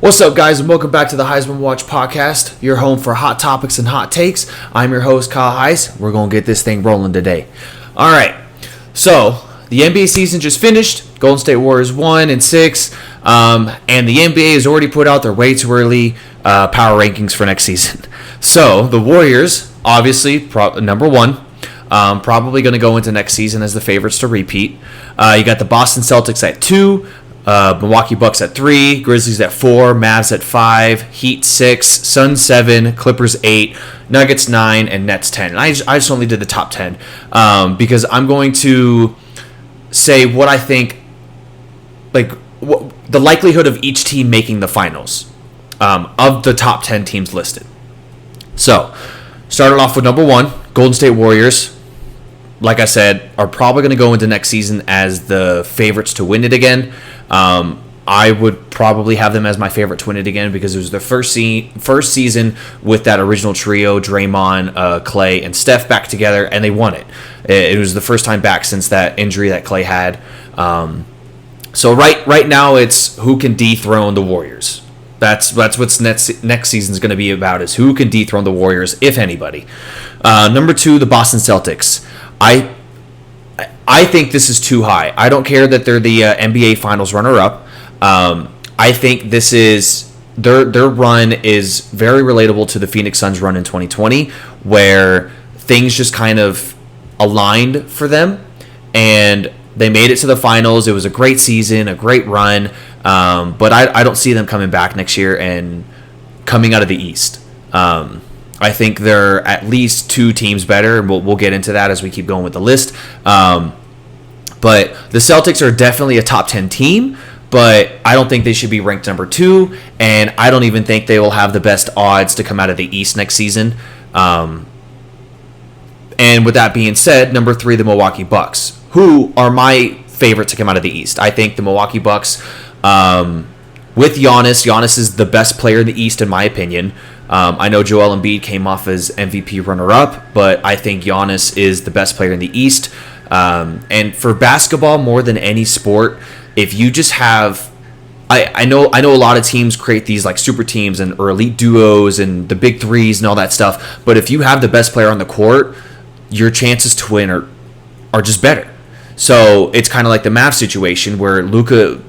What's up, guys, and welcome back to the Heisman Watch podcast, your home for hot topics and hot takes. I'm your host, Kyle Heiss. We're going to get this thing rolling today. All right, so the NBA season just finished. Golden State Warriors 1-6, and the NBA has already put out their way too early power rankings for next season. So the Warriors, obviously, number one, probably going to go into next season as the favorites to repeat. You got the Boston Celtics at 2. Milwaukee Bucks at 3, Grizzlies at 4, Mavs at 5, Heat 6, Suns 7, Clippers 8, Nuggets 9, and Nets 10. And I just only did the top 10 because I'm going to say what I think, the likelihood of each team making the finals of the top 10 teams listed. So, starting off with number 1, Golden State Warriors. Like I said, are probably going to go into next season as the favorites to win it again. I would probably have them as my favorite to win it again because it was the first season with that original trio, Draymond, Clay, and Steph back together, and they won it. It was the first time back since that injury that Clay had. So right now it's who can dethrone the Warriors. That's what's next season's going to be about, is who can dethrone the Warriors, if anybody. Number 2, the Boston Celtics. I think this is too high. I don't care that they're the NBA Finals runner-up. I think this is their run is very relatable to the Phoenix Suns run in 2020, where things just kind of aligned for them, and they made it to the finals. It was a great season, a great run, but I don't see them coming back next year and coming out of the East. I think they're at least 2 teams better, and we'll get into that as we keep going with the list. But the Celtics are definitely a top 10 team, but I don't think they should be ranked number 2, and I don't even think they will have the best odds to come out of the East next season. And with that being said, number 3, the Milwaukee Bucks, who are my favorite to come out of the East. I think the Milwaukee Bucks, with Giannis is the best player in the East in my opinion. I know Joel Embiid came off as MVP runner-up, but I think Giannis is the best player in the East. And for basketball, more than any sport, if you just have, I know a lot of teams create these like super teams or elite duos and the big threes and all that stuff, but if you have the best player on the court, your chances to win are just better. So it's kind of like the Mavs situation where Luka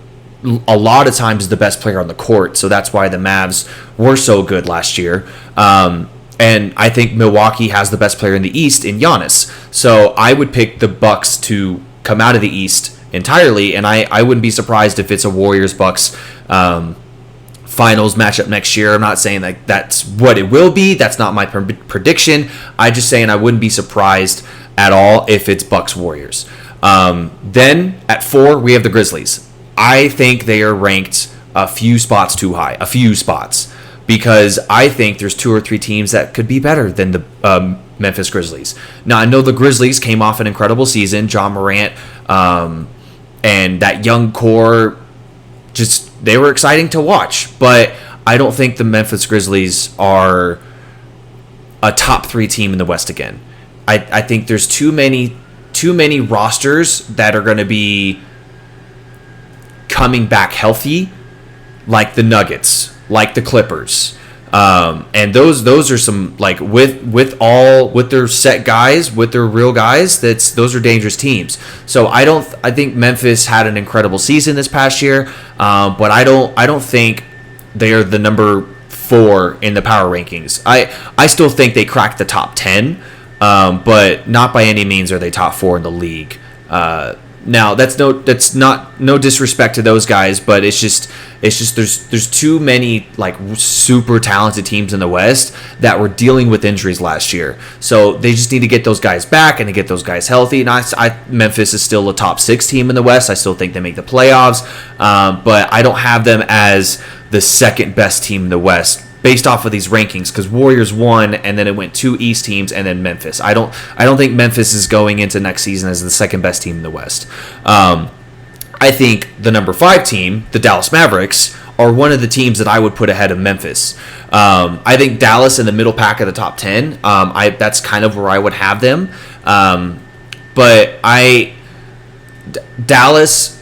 a lot of times is the best player on the court, so that's why the Mavs were so good last year. And I think Milwaukee has the best player in the East in Giannis. So I would pick the Bucks to come out of the East entirely, and I wouldn't be surprised if it's a Warriors-Bucks finals matchup next year. I'm not saying like that's what it will be. That's not my prediction. I'm just saying I wouldn't be surprised at all if it's Bucks-Warriors. Then at 4, we have the Grizzlies. I think they are ranked a few spots too high, because I think there's 2 or 3 teams that could be better than the Memphis Grizzlies. Now, I know the Grizzlies came off an incredible season, John Morant, and that young core, they were exciting to watch, but I don't think the Memphis Grizzlies are a top 3 team in the West again. I think there's too many rosters that are going to be coming back healthy, like the Nuggets, like the Clippers, and those are some, like, with their set guys, with their real guys, those are dangerous teams. So I think Memphis had an incredible season this past year, but I don't think they are the number 4 in the power rankings. I still think they cracked the top 10, but not by any means are they top 4 in the league. Now that's not no disrespect to those guys, but it's just there's too many like super talented teams in the West that were dealing with injuries last year. So they just need to get those guys back and to get those guys healthy. And Memphis is still a top 6 team in the West. I still think they make the playoffs, but I don't have them as the second best team in the West based off of these rankings, because Warriors won and then it went 2 East teams and then Memphis. I don't think Memphis is going into next season as the second best team in the West. I think the number 5 team, the Dallas Mavericks, are one of the teams that I would put ahead of Memphis. I think Dallas in the middle pack of the top 10. That's kind of where I would have them. But Dallas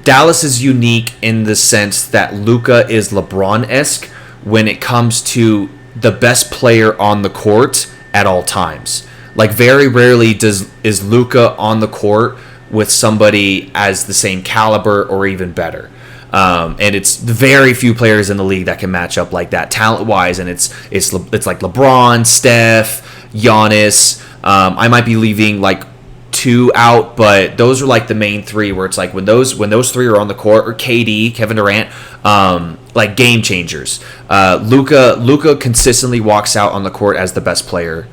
Dallas is unique in the sense that Luka is LeBron-esque when it comes to the best player on the court at all times. Like, very rarely is Luka on the court with somebody as the same caliber or even better. And it's very few players in the league that can match up like that talent-wise. And it's like LeBron, Steph, Giannis. I might be leaving like 2 out, but those are like the main 3 where it's like when those 3 are on the court, or KD, Kevin Durant, like game changers. Luka consistently walks out on the court as the best player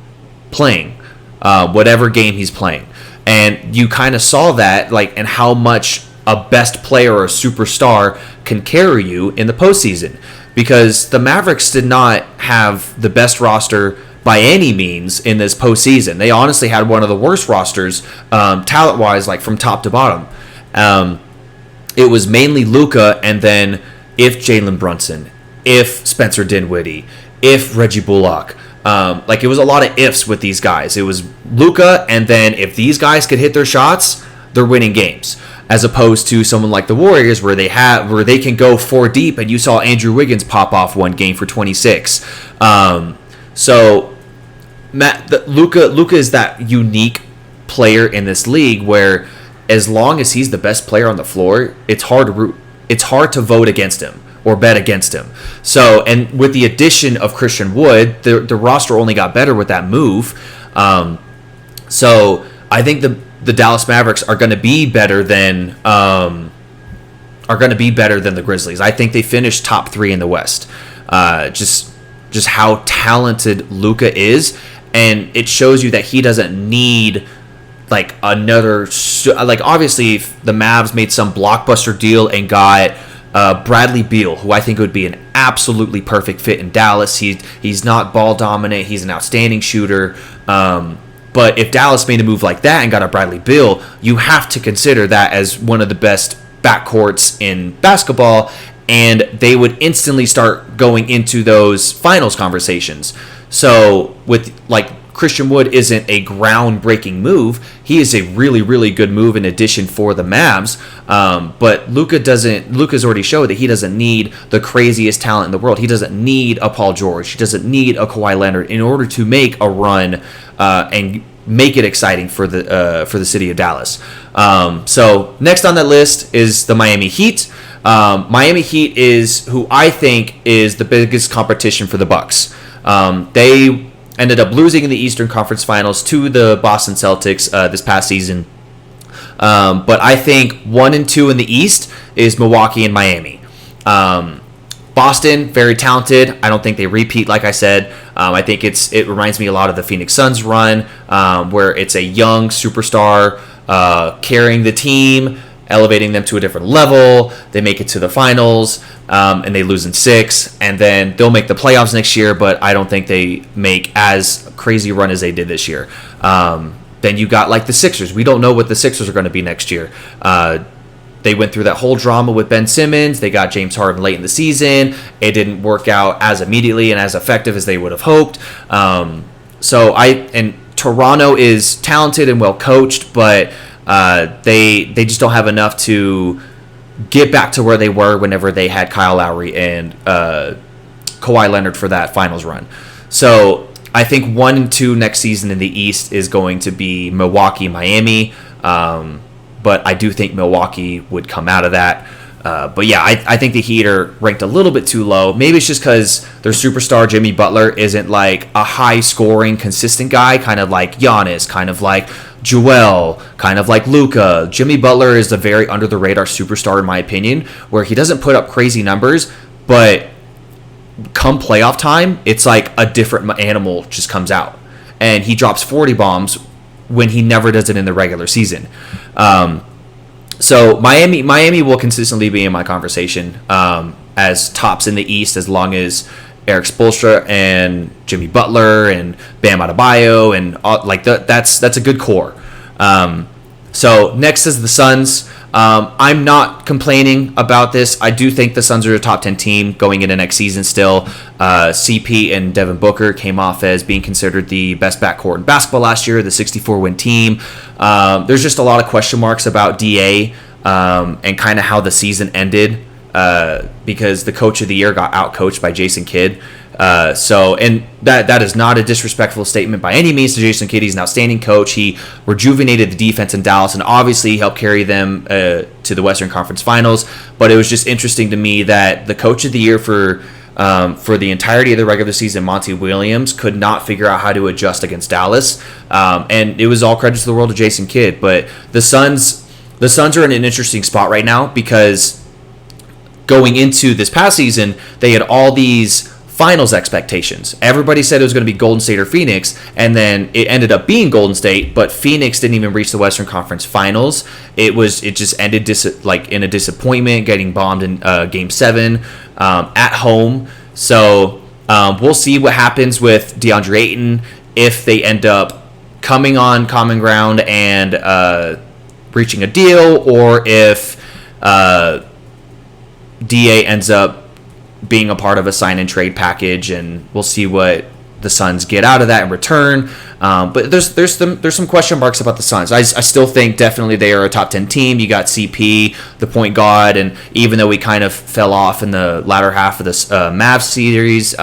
playing, whatever game he's playing. And you kind of saw that, like, and how much a best player or a superstar can carry you in the postseason, because the Mavericks did not have the best roster by any means in this postseason. They honestly had one of the worst rosters, talent-wise, like from top to bottom. It was mainly Luka, and then if Jalen Brunson, if Spencer Dinwiddie, if Reggie Bullock. Like, it was a lot of ifs with these guys. It was Luka, and then if these guys could hit their shots, they're winning games. As opposed to someone like the Warriors, where they can go 4 deep, and you saw Andrew Wiggins pop off one game for 26. So Luka is that unique player in this league where, as long as he's the best player on the floor, it's hard to vote against him or bet against him. So, and with the addition of Christian Wood, the roster only got better with that move. So I think the Dallas Mavericks are going to be better than the Grizzlies. I think they finished top 3 in the West. Just how talented Luka is, and it shows you that he doesn't need like another. Like, obviously, if the Mavs made some blockbuster deal and got Bradley Beal, who I think would be an absolutely perfect fit in Dallas. He's not ball dominant. He's an outstanding shooter. But if Dallas made a move like that and got a Bradley Beal, you have to consider that as one of the best backcourts in basketball, and they would instantly start going into those finals conversations. So with, like, Christian Wood isn't a groundbreaking move. He is a really, really good move in addition for the Mavs. But Luka's already showed that he doesn't need the craziest talent in the world. He doesn't need a Paul George. He doesn't need a Kawhi Leonard in order to make a run and make it exciting for the city of Dallas. So next on that list is the Miami Heat. Miami Heat is who I think is the biggest competition for the Bucks. They ended up losing in the Eastern Conference Finals to the Boston Celtics this past season. But I think 1 and 2 in the East is Milwaukee and Miami. Boston, very talented. I don't think they repeat, like I said. I think it reminds me a lot of the Phoenix Suns run, where it's a young superstar carrying the team, elevating them to a different level. They make it to the finals, and they lose in 6, and then they'll make the playoffs next year, but I don't think they make as crazy a run as they did this year. Then you got like the Sixers. We don't know what the Sixers are going to be next year. They went through that whole drama with Ben Simmons. They got James Harden late in the season. It didn't work out as immediately and as effective as they would have hoped. And Toronto is talented and well coached, but they just don't have enough to get back to where they were whenever they had Kyle Lowry and Kawhi Leonard for that finals run. So I think 1 and 2 next season in the East is going to be Milwaukee, Miami. But I do think Milwaukee would come out of that. But yeah, I think the Heat are ranked a little bit too low. Maybe it's just because their superstar Jimmy Butler isn't like a high-scoring, consistent guy, kind of like Giannis, kind of like Joel, kind of like Luka. Jimmy Butler is a very under-the-radar superstar, in my opinion, where he doesn't put up crazy numbers, but come playoff time, it's like a different animal just comes out. And he drops 40 bombs when he never does it in the regular season. So Miami will consistently be in my conversation as tops in the East, as long as Eric Spoelstra and Jimmy Butler and Bam Adebayo and that's a good core. So next is the Suns. I'm not complaining about this. I do think the Suns are a top 10 team going into next season still. CP and Devin Booker came off as being considered the best backcourt in basketball last year, the 64-win team. There's just a lot of question marks about DA. and kind of how the season ended, because the coach of the year got outcoached by Jason Kidd. And that is not a disrespectful statement by any means to Jason Kidd. He's an outstanding coach. He rejuvenated the defense in Dallas and obviously helped carry them to the Western Conference Finals. But it was just interesting to me that the coach of the year for the entirety of the regular season, Monty Williams, could not figure out how to adjust against Dallas. And it was all credit to the world of Jason Kidd. But the Suns are in an interesting spot right now because going into this past season, they had all these finals expectations. Everybody said it was going to be Golden State or Phoenix, and then it ended up being Golden State, but Phoenix didn't even reach the Western Conference Finals. It just ended in a disappointment, getting bombed in Game 7 at home. So we'll see what happens with DeAndre Ayton if they end up coming on common ground and reaching a deal, or if DA ends up being a part of a sign and trade package, and we'll see what the Suns get out of that in return. But there's some question marks about the Suns. I still think definitely they are a top 10 team. You got CP, the point guard, and even though we kind of fell off in the latter half of this Mavs series,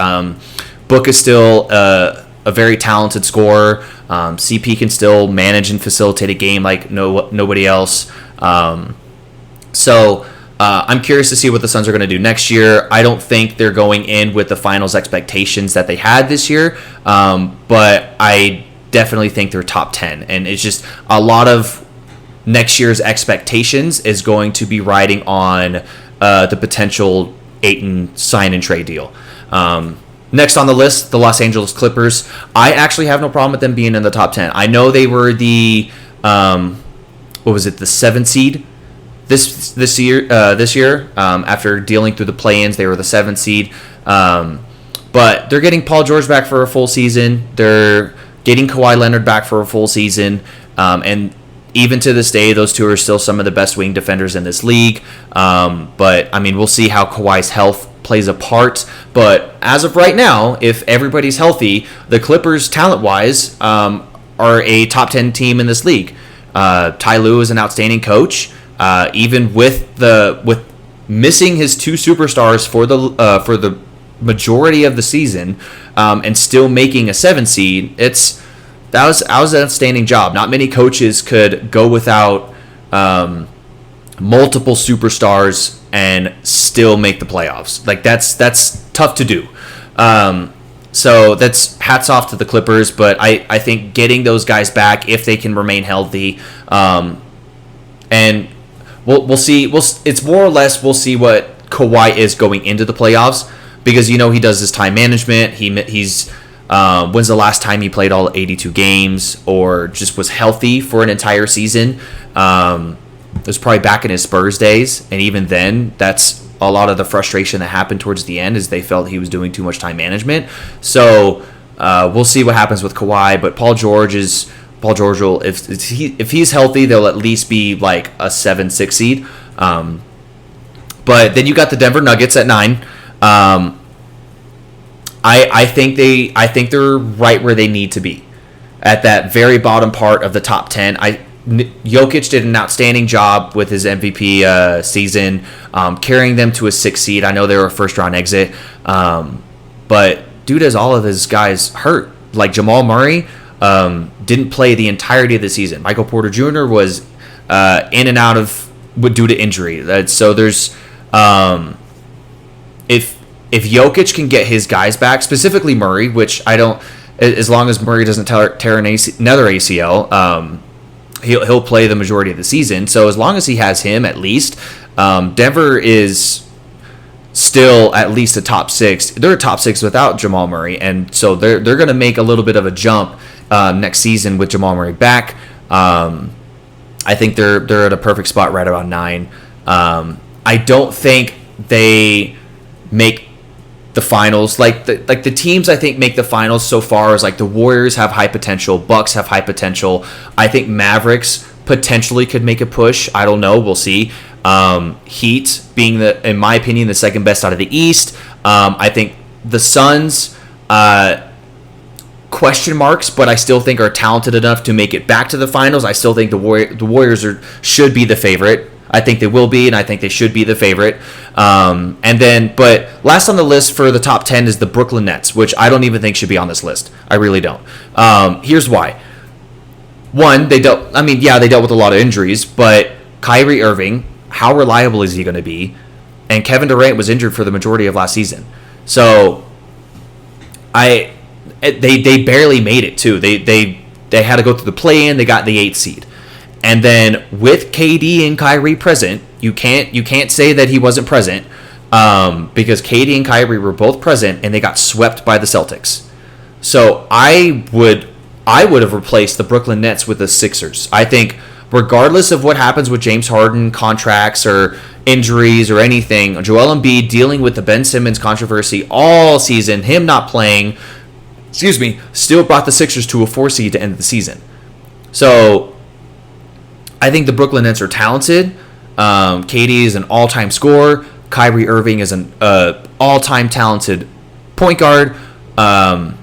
Book is still a very talented scorer. CP can still manage and facilitate a game like nobody else. So I'm curious to see what the Suns are going to do next year. I don't think they're going in with the finals expectations that they had this year, but I definitely think they're top 10. And it's just a lot of next year's expectations is going to be riding on the potential Ayton sign and trade deal. Next on the list, the Los Angeles Clippers. I actually have no problem with them being in the top 10. I know they were the the 7th seed this year. After dealing through the play-ins, they were the 7th seed. But they're getting Paul George back for a full season. They're getting Kawhi Leonard back for a full season. And even to this day, those two are still some of the best wing defenders in this league. But, I mean, we'll see how Kawhi's health plays a part. But as of right now, if everybody's healthy, the Clippers, talent-wise, are a top 10 team in this league. Ty Lue is an outstanding coach. Even with missing his two superstars for the majority of the season, and still making a 7 seed, that was an outstanding job. Not many coaches could go without multiple superstars and still make the playoffs. Like that's tough to do. So that's hats off to the Clippers, but I think getting those guys back if they can remain healthy, and we'll see. It's more or less we'll see what Kawhi is going into the playoffs, because he does his time management. He's when's the last time he played all 82 games or just was healthy for an entire season? It was probably back in his Spurs days, and even then, that's a lot of the frustration that happened towards the end, is they felt he was doing too much time management. So we'll see what happens with Kawhi, but Paul George will, if he's healthy, they'll at least be like a 7-6 seed. But then you got the Denver Nuggets at 9. I think they're right where they need to be, at that very bottom part of the top 10. Jokic did an outstanding job with his MVP season, carrying them to a 6th seed. I know they were a first-round exit, but dude has all of his guys hurt. Like Jamal Murray didn't play the entirety of the season. Michael Porter Jr. was in and out due to injury. So there's if Jokic can get his guys back, specifically Murray, which I don't, as long as Murray doesn't tear another ACL, he'll play the majority of the season. So as long as he has him, at least, Denver is still at least a top 6. They're a top 6 without Jamal Murray, and so they're going to make a little bit of a jump next season with Jamal Murray back. I think they're at a perfect spot right around 9. I don't think they make the finals. Like the teams I think make the finals so far is like the Warriors have high potential, Bucks have high potential. I think Mavericks potentially could make a push. I don't know. We'll see. Heat being in my opinion, the second best out of the East. I think the Suns, question marks, but I still think are talented enough to make it back to the finals. I still think the Warriors should be the favorite. I think they will be, and I think they should be the favorite. But last on the list for the top 10 is the Brooklyn Nets, which I don't even think should be on this list. I really don't. Here's why. One, they dealt with a lot of injuries, but Kyrie Irving, how reliable is he going to be? And Kevin Durant was injured for the majority of last season. So they barely made it too. They had to go through the play-in. They got the 8th seed, and then with KD and Kyrie present, you can't say that he wasn't present, because KD and Kyrie were both present, and they got swept by the Celtics. So I would have replaced the Brooklyn Nets with the Sixers. I think regardless of what happens with James Harden contracts or injuries or anything, Joel Embiid dealing with the Ben Simmons controversy all season, him not playing, still brought the Sixers to a 4 seed to end the season. So I think the Brooklyn Nets are talented. KD is an all-time scorer. Kyrie Irving is an all-time talented point guard. One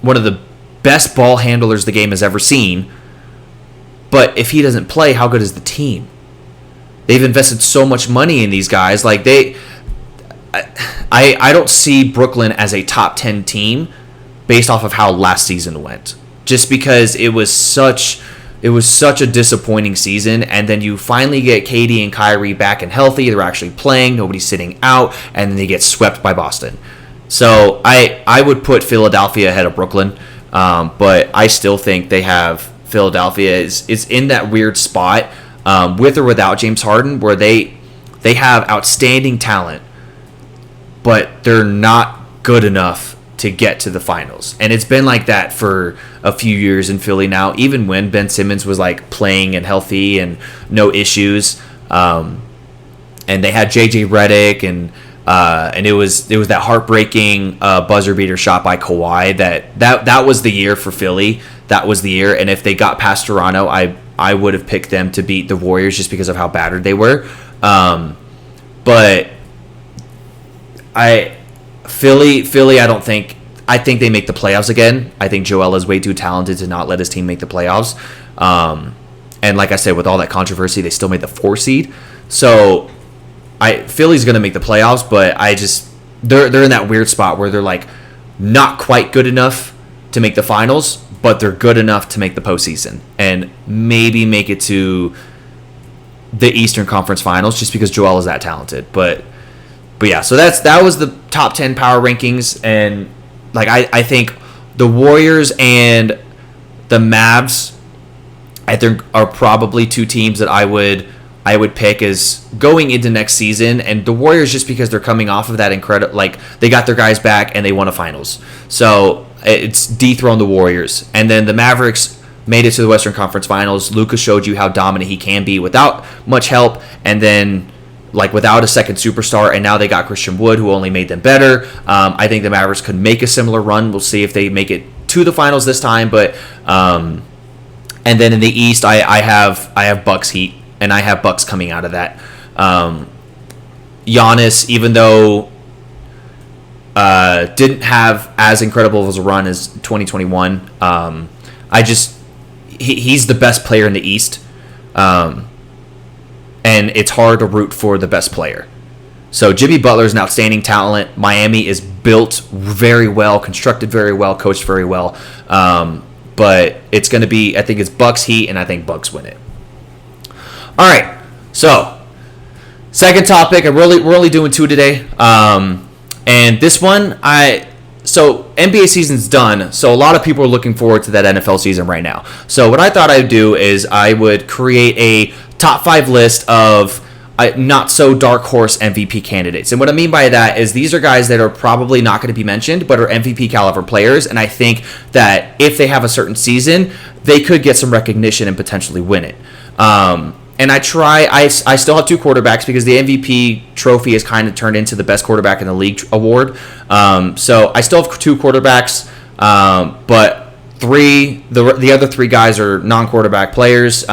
of the best ball handlers the game has ever seen. But if he doesn't play, how good is the team? They've invested so much money in these guys. Like I don't see Brooklyn as a top 10 team based off of how last season went. Just because it was such a disappointing season, and then you finally get KD and Kyrie back and healthy. They're actually playing. Nobody's sitting out, and then they get swept by Boston. So I would put Philadelphia ahead of Brooklyn, but I still think Philadelphia is in that weird spot, with or without James Harden, where they have outstanding talent, but they're not good enough to get to the finals. And it's been like that for a few years in Philly now, even when Ben Simmons was like playing and healthy and no issues. And they had JJ Redick, and it was that heartbreaking buzzer beater shot by Kawhi that was the year for Philly. That was the year. And if they got past Toronto, I would have picked them to beat the Warriors just because of how battered they were. But Philly, I think they make the playoffs again. I think Joel is way too talented to not let his team make the playoffs. And like I said, with all that controversy, they still made the 4 seed. So Philly's going to make the playoffs, but they're in that weird spot where they're like not quite good enough to make the finals, but they're good enough to make the postseason and maybe make it to the Eastern Conference Finals just because Joel is that talented. But yeah, so that was the top 10 power rankings, and like I think the Warriors and the Mavs, I think, are probably 2 teams that I would pick as going into next season. And the Warriors just because they're coming off of that incredible, like they got their guys back and they won a finals, so it's dethrone the Warriors. And then the Mavericks made it to the Western Conference Finals. Luka showed you how dominant he can be without much help, and then like without a second superstar, and now they got Christian Wood, who only made them better. I think the Mavericks could make a similar run. We'll see if they make it to the finals this time. But and then in the East, I have Bucks Heat, and I have Bucks coming out of that. Giannis, even though didn't have as incredible of a run as 2021, he's the best player in the East. And it's hard to root for the best player. So Jimmy Butler is an outstanding talent. Miami is built very well, constructed very well, coached very well. But it's going to be, I think it's Bucks Heat, and I think Bucks win it. All right, so second topic. We're only doing 2 today. And this one, so NBA season's done, so a lot of people are looking forward to that NFL season right now. So what I thought I'd do is I would create a top 5 list of not so dark horse MVP candidates. And what I mean by that is these are guys that are probably not going to be mentioned, but are MVP caliber players. And I think that if they have a certain season, they could get some recognition and potentially win it. And I still have 2 quarterbacks because the MVP trophy has kind of turned into the best quarterback in the league award. So I still have 2 quarterbacks, but the other 3 guys are non-quarterback players.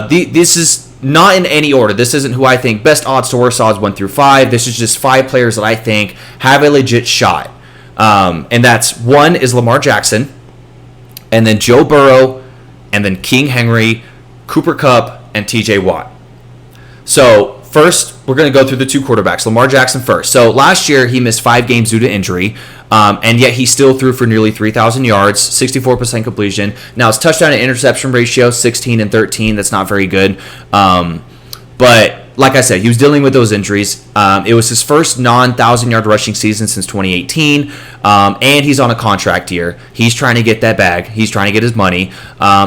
This is not in any order. This isn't who I think best odds to worst odds 1 through 5. This is just 5 players that I think have a legit shot. And that's 1 is Lamar Jackson, and then Joe Burrow, and then King Henry, Cooper Kupp, and TJ Watt. So first, we're going to go through the two quarterbacks. Lamar Jackson first. So last year, he missed 5 games due to injury, and yet he still threw for nearly 3,000 yards, 64% completion. Now, his touchdown to interception ratio, 16 and 13. That's not very good. But like I said, he was dealing with those injuries. It was his first non-1,000-yard rushing season since 2018, and he's on a contract year. He's trying to get that bag. He's trying to get his money.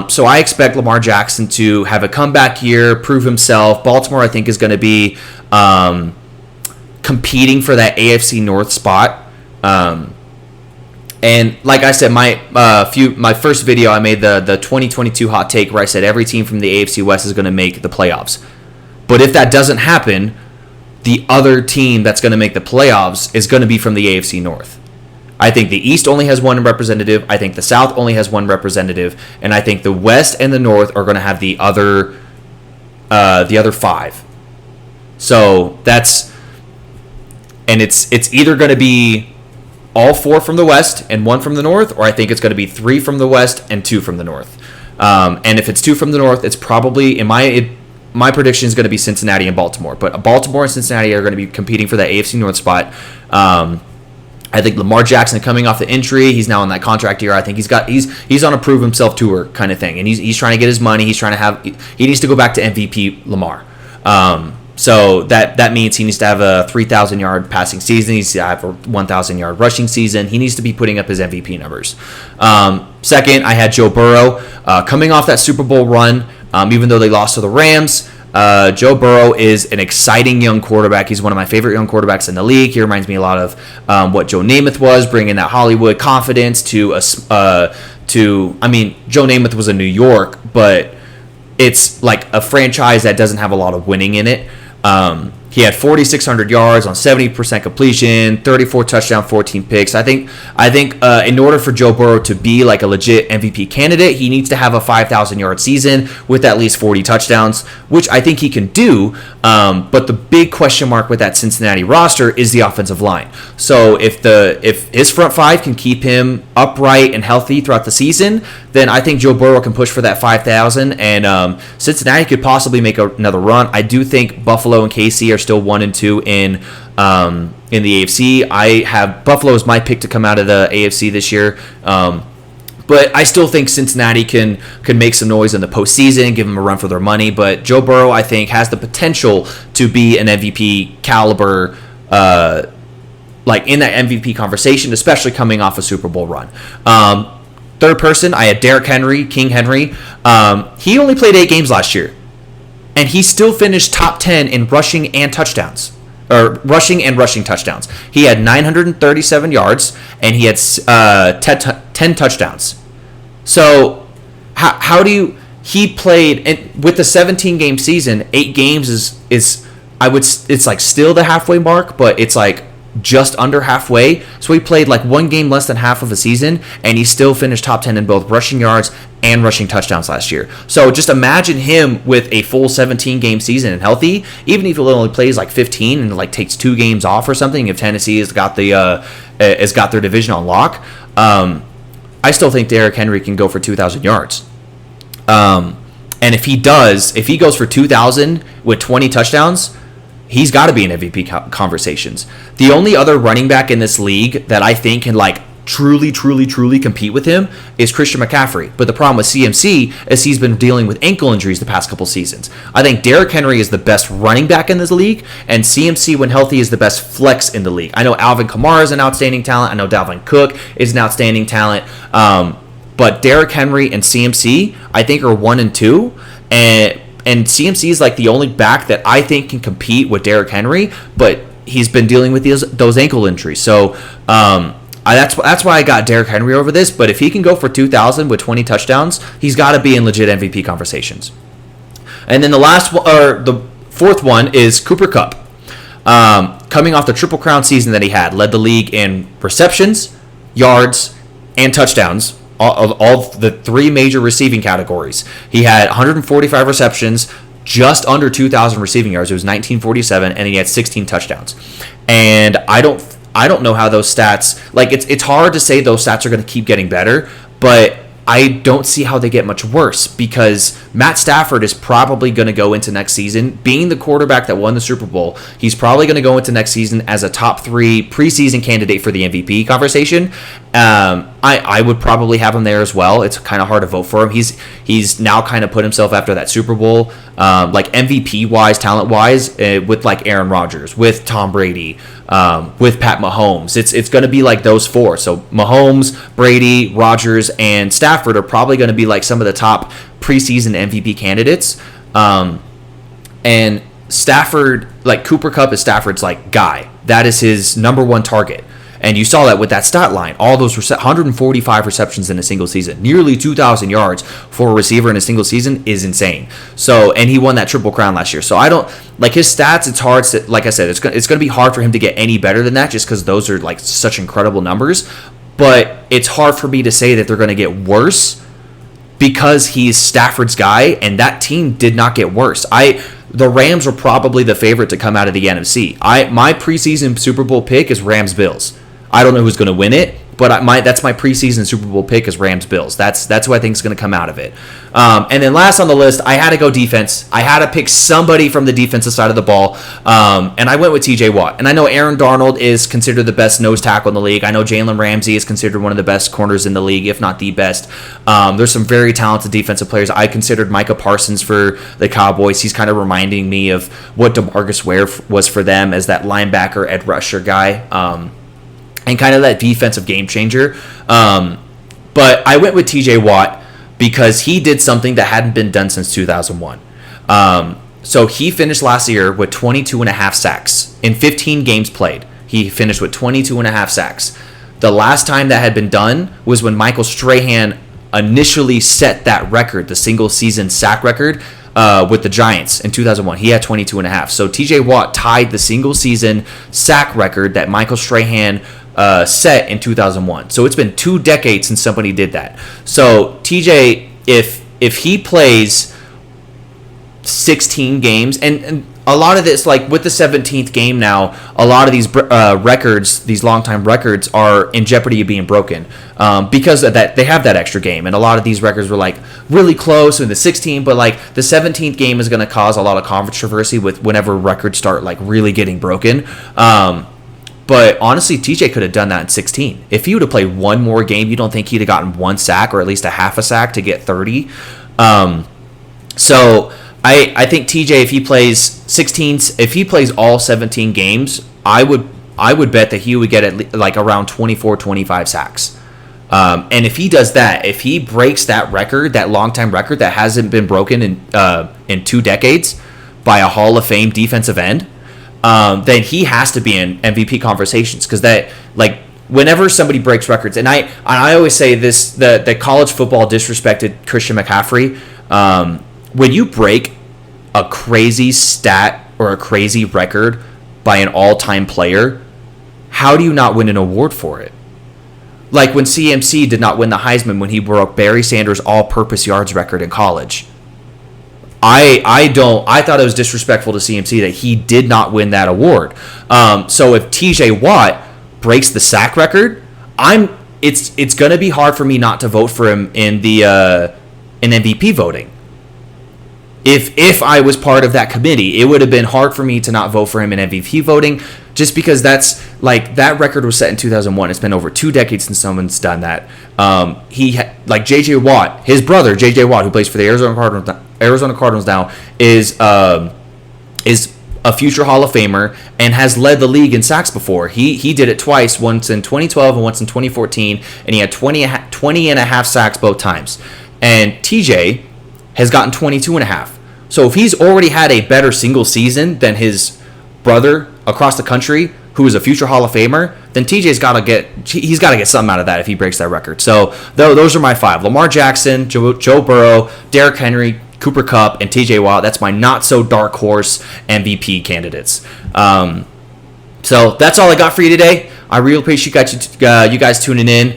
So I expect Lamar Jackson to have a comeback year, prove himself. Baltimore, I think, is going to be competing for that AFC North spot. And like I said, my first video, I made the 2022 hot take where I said every team from the AFC West is going to make the playoffs. But if that doesn't happen, the other team that's going to make the playoffs is going to be from the AFC North. I think the East only has one representative. I think the South only has one representative. And I think the West and the North are going to have the other 5. So it's either going to be all 4 from the West and 1 from the North, or I think it's going to be 3 from the West and 2 from the North. And if it's 2 from the North, it's probably, my prediction is going to be Cincinnati and Baltimore. But Baltimore and Cincinnati are going to be competing for that AFC North spot. I think Lamar Jackson coming off the injury, he's now on that contract year. I think he's on a prove himself tour kind of thing, and he's trying to get his money. He needs to go back to MVP Lamar. So that means he needs to have a 3,000-yard passing season. He needs to have a 1,000-yard rushing season. He needs to be putting up his MVP numbers. Second, I had Joe Burrow coming off that Super Bowl run. Even though they lost to the Rams, Joe Burrow is an exciting young quarterback. He's one of my favorite young quarterbacks in the league. He reminds me a lot of what Joe Namath was, bringing that Hollywood confidence to Joe Namath was in New York, but it's like a franchise that doesn't have a lot of winning in it. He had 4,600 yards on 70% completion, 34 touchdowns, 14 picks. I think in order for Joe Burrow to be like a legit MVP candidate, he needs to have a 5,000-yard season with at least 40 touchdowns, which I think he can do. But the big question mark with that Cincinnati roster is the offensive line. So if his front 5 can keep him upright and healthy throughout the season, then I think Joe Burrow can push for that 5,000, and Cincinnati could possibly make another run. I do think Buffalo and KC are still 1 and 2 in the AFC. I have Buffalo as my pick to come out of the AFC this year, but I still think Cincinnati can make some noise in the postseason, give them a run for their money. But Joe Burrow, I think, has the potential to be an MVP caliber, like in that MVP conversation, especially coming off a Super Bowl run. Third person, I had Derrick Henry, King Henry. He only played 8 games last year, and he still finished top 10 in rushing and touchdowns, or rushing and rushing touchdowns. He had 937 yards, and he had 10 touchdowns. So how do you? He played, and with the 17-game season, 8 games is it's like still the halfway mark, but it's like just under halfway. So he played like 1 game less than half of a season, and he still finished top 10 in both rushing yards and rushing touchdowns last year. So just imagine him with a full 17-game season and healthy, even if he only plays like 15 and like takes 2 games off or something. If Tennessee has got their division on lock, I still think Derrick Henry can go for 2,000 yards. And if he goes for 2,000 with 20 touchdowns, he's got to be in MVP conversations. The only other running back in this league that I think can like truly compete with him is Christian McCaffrey. But the problem with CMC is he's been dealing with ankle injuries the past couple seasons. I think Derrick Henry is the best running back in this league, and CMC, when healthy, is the best flex in the league. I know Alvin Kamara is an outstanding talent. I know Dalvin Cook is an outstanding talent. But Derrick Henry and CMC, I think, are 1 and 2. And CMC is like the only back that I think can compete with Derrick Henry, but he's been dealing with those ankle injuries. So that's why I got Derrick Henry over this. But if he can go for 2,000 with 20 touchdowns, he's got to be in legit MVP conversations. And then the fourth one is Cooper Kupp. Coming off the Triple Crown season that he had, led the league in receptions, yards, and touchdowns. All the 3 major receiving categories. He had 145 receptions, just under 2,000 receiving yards. It was 1,947, and he had 16 touchdowns. And I don't know how those stats, like it's hard to say those stats are going to keep getting better, but I don't see how they get much worse, because Matt Stafford is probably going to go into next season, being the quarterback that won the Super Bowl, he's probably going to go into next season as a top 3 preseason candidate for the MVP conversation. I would probably have him there as well. It's kind of hard to vote for him. He's now kind of put himself after that Super Bowl, like MVP-wise, talent-wise, with like Aaron Rodgers, with Tom Brady, with Pat Mahomes. It's going to be like those 4. So Mahomes, Brady, Rodgers, and Stafford are probably going to be like some of the top preseason MVP candidates. And Stafford, like Cooper Kupp is Stafford's like guy. That is his number 1 target. And you saw that with that stat line. All those 145 receptions in a single season. Nearly 2,000 yards for a receiver in a single season is insane. So, and he won that Triple Crown last year. So I don't, like his stats, it's hard to, like I said, it's going to be hard for him to get any better than that, just because those are like such incredible numbers. But it's hard for me to say that they're going to get worse, because he's Stafford's guy, and that team did not get worse. The Rams were probably the favorite to come out of the NFC. My preseason Super Bowl pick is Rams-Bills. I don't know who's going to win it, but that's my preseason Super Bowl pick is Rams-Bills. That's who I think is going to come out of it. And then last on the list, I had to go defense. I had to pick somebody from the defensive side of the ball, and I went with T.J. Watt. And I know Aaron Darnold is considered the best nose tackle in the league. I know Jalen Ramsey is considered one of the best corners in the league, if not the best. There's some very talented defensive players. I considered Micah Parsons for the Cowboys. He's kind of reminding me of what DeMarcus Ware was for them as that linebacker, edge rusher guy. And kind of that defensive game changer. But I went with TJ Watt because he did something that hadn't been done since 2001. So he finished last year with 22.5 sacks. In 15 games played, he finished with 22.5 sacks. The last time that had been done was when Michael Strahan initially set that record, the single season sack record, with the Giants in 2001. He had 22.5. So TJ Watt tied the single season sack record that Michael Strahan set in 2001. So it's been 2 decades since somebody did that. So TJ, if he plays 16 games, and a lot of this, like with the 17th game now, a lot of these records, these long-time records, are in jeopardy of being broken because of that. They have that extra game, and a lot of these records were like really close in the 16th, but like the 17th game is going to cause a lot of controversy with whenever records start like really getting broken. But honestly, TJ could have done that in 16. If he would have played one more game, you don't think he'd have gotten 1 sack or at least a half a sack to get 30? So I think TJ, if he plays all 17 games, I would bet that he would get at like around 24, 25 sacks. And if he does that, if he breaks that record, that long-time record that hasn't been broken in 2 decades by a Hall of Fame defensive end, then he has to be in MVP conversations, because that, like, whenever somebody breaks records, and I always say this, that college football disrespected Christian McCaffrey. When you break a crazy stat or a crazy record by an all-time player, how do you not win an award for it? Like when CMC did not win the Heisman when he broke Barry Sanders' all-purpose yards record in college. I thought it was disrespectful to CMC that he did not win that award. So if TJ Watt breaks the sack record, it's going to be hard for me not to vote for him in MVP voting. If I was part of that committee, it would have been hard for me to not vote for him in MVP voting, just because that's like that record was set in 2001. It's been over 2 decades since someone's done that. Like JJ Watt, his brother JJ Watt, who plays for the Arizona Cardinals now, is a future Hall of Famer and has led the league in sacks before. He did it twice, once in 2012 and once in 2014, and he had 20 and a half sacks both times. And TJ has gotten 22 and a half. So if he's already had a better single season than his brother across the country, who is a future Hall of Famer, then TJ's got to get something out of that if he breaks that record. So those are my 5: Lamar Jackson, Joe Burrow, Derrick Henry, Cooper Kupp, and TJ Watt. That's my not so dark horse MVP candidates. So that's all I got for you today. I really appreciate you guys tuning in.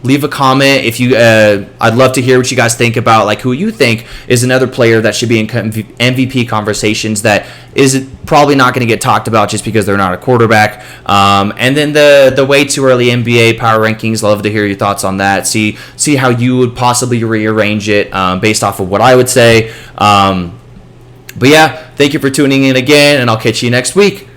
Leave a comment if you. I'd love to hear what you guys think about, like, who you think is another player that should be in MVP conversations that is probably not going to get talked about just because they're not a quarterback. And then the way too early NBA power rankings. Love to hear your thoughts on that. See how you would possibly rearrange it based off of what I would say. But yeah, thank you for tuning in again, and I'll catch you next week.